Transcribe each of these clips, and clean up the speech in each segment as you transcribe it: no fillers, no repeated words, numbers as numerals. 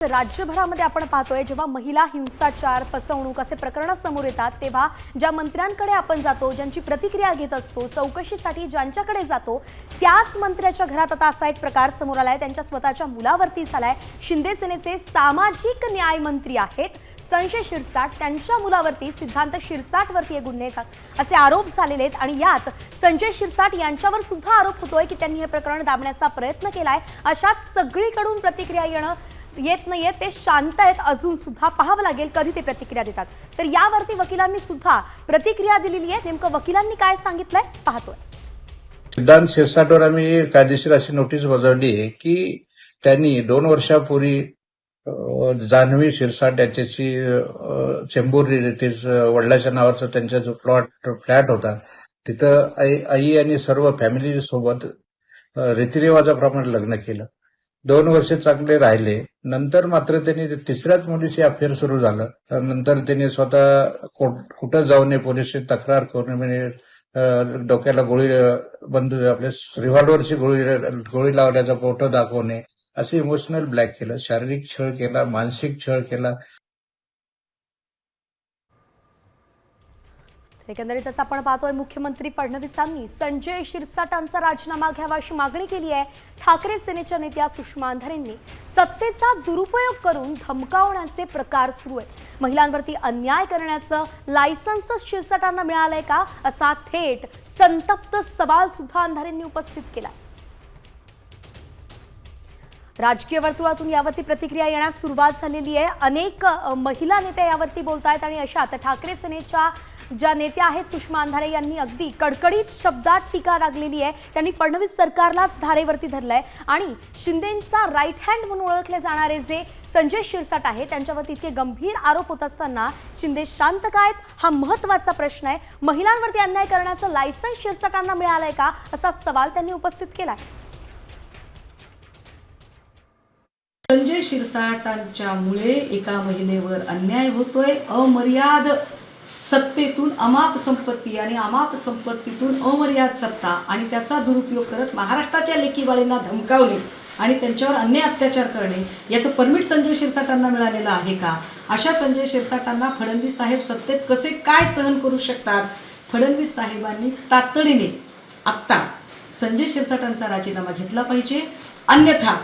राज्यभरामध्ये आपण पाहतोय जेव्हा महिला हिंसाचार फसवणूक असे प्रकरण समोर येतात तेव्हा ज्या मंत्र्यांकडे आपण जातो, ज्यांची प्रतिक्रिया घेत असतो, चौकशीसाठी ज्यांच्याकडे जातो, त्याच मंत्र्याच्या घरात आता असा एक प्रकार समोर आलाय। त्यांच्या स्वतःच्या मुलावरती झालाय। शिंदे सेनेचे सामाजिक न्याय मंत्री आहेत संजय शिरसाट, त्यांच्या मुलावरती सिद्धांत शिरसाटवरती हे गुन्हे असे आरोप झालेले आहेत आणि यात संजय शिरसाट यांच्यावर सुद्धा आरोप होतोय की त्यांनी हे प्रकरण दाबण्याचा प्रयत्न केलाय। अशात सगळीकडून प्रतिक्रिया येत नाहीये, ते शांत आहेत अजून सुद्धा, पाहावं लागेल कधी ते प्रतिक्रिया देतात। तर यावरती वकिलांनी सुद्धा प्रतिक्रिया दिलेली आहे। नेमकं वकिलांनी काय सांगितलंय पाहतोय। सिद्धांत शिरसाटवर आम्ही कायदेशीर अशी नोटीस बजावली आहे की त्यांनी 2 वर्षापूर्वी जान्हवी शिरसाट याच्याशी चेंबूर रिलेटिव्ह वडिलांच्या नावाचा त्यांचा जो फ्लॅट होता तिथं आई आणि सर्व फॅमिली सोबत रीतिरिवाजाप्रमाणे लग्न केलं। 2 वर्ष चांगले राहिले। नंतर मात्र त्यांनी तिसऱ्याच मुलीशी अफेअर सुरू झालं। नंतर त्यांनी स्वतः कुठं जाऊ नये पोलीस तक्रार करून म्हणजे डोक्याला गोळी आपल्या रिव्हॉल्व्हरची गोळी लावण्याचा फोटो दाखवणे, असे इमोशनल ब्लॅक केलं, शारीरिक छळ केला, मानसिक छळ केला। एकंदरीतच आपण पाहतोय मुख्यमंत्री फडणवीसांनी संजय शिरसाटांचा राजीनामा घ्यावा अशी मागणी केली आहे। ठाकरे सेनेच्या नेत्या सुषमा अंधारेंनी सत्तेचा दुरुपयोग करून धमकावण्याचे प्रकार सुरू आहेत। महिलांवरती अन्याय करण्याचं लायसन्स शिरसाटांना मिळालंय का असा थेट संतप्त सवाल सुद्धा अंधारेंनी उपस्थित केला। राजकीय वर्तुळातून यावरती प्रतिक्रिया येण्यास सुरुवात झालेली आहे। अनेक महिला नेते यावरती बोलतायत आणि अशात ठाकरे सेनेच्या ज्या नेत्या आहेत सुषमा अंधारे यांनी अगदी कडकडीत शब्दात टीका लागलेली आहे। त्यांनी फडणवीस सरकारलाच धारेवरती धरलंय आणि शिंदेंचा राईट हँड म्हणून ओळखले जाणारे जे संजय शिरसाट आहे त्यांच्यावरती इतके गंभीर आरोप होत असताना शिंदे शांत काय हा महत्त्वाचा प्रश्न आहे। महिलांवरती अन्याय करण्याचं लायसन्स शिरसाटांना मिळालंय का असा सवाल त्यांनी उपस्थित केलाय। संजय शिरसाटांच्यामुळे एका महिलेवर अन्याय होतोय। अमर्याद सत्तेतून अमाप संपत्ती आणि अमाप संपत्तीतून अमर्याद सत्ता आणि त्याचा दुरुपयोग करत महाराष्ट्राच्या लेकीबाळींना धमकावणे आणि त्यांच्यावर अन्याय अत्याचार करणे याचं परमिट संजय शिरसाटांना मिळालेलं आहे का? अशा संजय शिरसाटांना फडणवीस साहेब सत्तेत कसे काय सहन करू शकतात? फडणवीस साहेबांनी तातडीने आत्ता संजय शिरसाटांचा राजीनामा घेतला पाहिजे, अन्यथा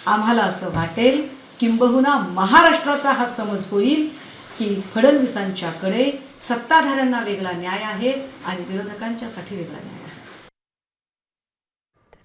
आम्हाला असं वाटेल किंबहुना महाराष्ट्राचा हा समज होईल की फडणवीसांच्याकडे सत्ताधाऱ्यांना वेगळा न्याय आहे आणि विरोधकांच्यासाठी वेगळा न्याय आहे।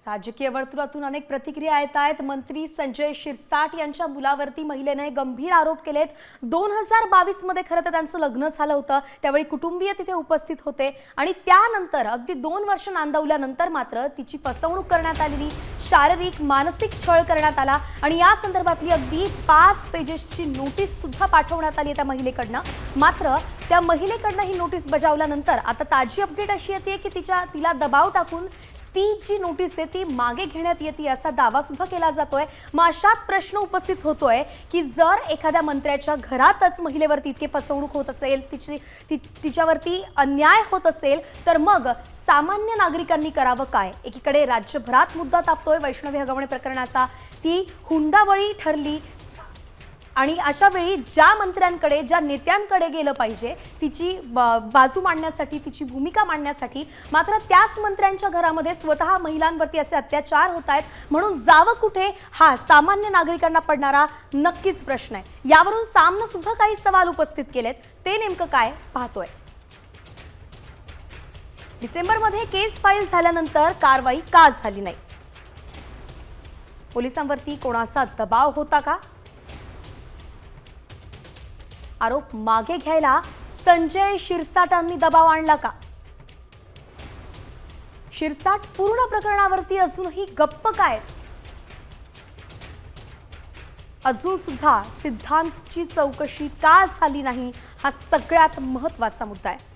राजकीय वर्तुळातून अनेक प्रतिक्रिया येत आहेत। मंत्री संजय शिरसाट यांच्या मुलावरती महिलेने गंभीर आरोप केलेत। 2022 मध्ये खरं तर त्यांचं लग्न झालं होतं, त्यावेळी कुटुंबीय तिथे उपस्थित होते आणि त्यानंतर अगदी 2 वर्ष नांदवल्यानंतर मात्र तिची फसवणूक करण्यात आलेली, शारीरिक मानसिक छळ करण्यात आला आणि या संदर्भातली अगदी 5 पेजेसची नोटीस सुद्धा पाठवण्यात आली त्या महिलेकडनं। मात्र त्या महिलेकडनं ही नोटीस बजावल्यानंतर आता ताजी अपडेट अशी येते की तिला दबाव टाकून ती जी नोटीस आहे ती मागे घेण्यात येते असा दावा सुद्धा केला जातोय। मग अशात प्रश्न उपस्थित होतोय की जर एखाद्या मंत्र्याच्या घरातच महिलेवरती इतकी फसवणूक होत असेल, तिच्यावरती अन्याय होत असेल तर मग सामान्य नागरिकांनी करावं काय? एकीकडे राज्यभरात मुद्दा तापतोय वैष्णवी हगवणे प्रकरणाचा, ती हुंडाबळी ठरली आणि अशा वेळी ज्या मंत्र्यांकडे ज्या नेत्यांकडे गेलं पाहिजे तिची बाजू मांडण्यासाठी, तिची भूमिका मांडण्यासाठी, मात्र त्याच मंत्र्यांच्या घरामध्ये स्वतः महिलांवरती असे अत्याचार होत आहेत, म्हणून जावं कुठे हा सामान्य नागरिकांना पडणारा नक्कीच प्रश्न आहे। यावरून सामनं सुद्धा काही सवाल उपस्थित केलेत, ते नेमकं काय पाहतोय। डिसेंबरमध्ये केस फाईल झाल्यानंतर कारवाई का झाली नाही? पोलिसांवरती कोणाचा दबाव होता का? आरोप मागे घ्यायला संजय शिरसाटांनी दबाव आणला का? शिरसाट पूर्ण प्रकरणावरती अजूनही गप्प काय? अजून सुद्धा सिद्धांतची चौकशी का झाली नाही हा सगळ्यात महत्त्वाचा मुद्दा आहे।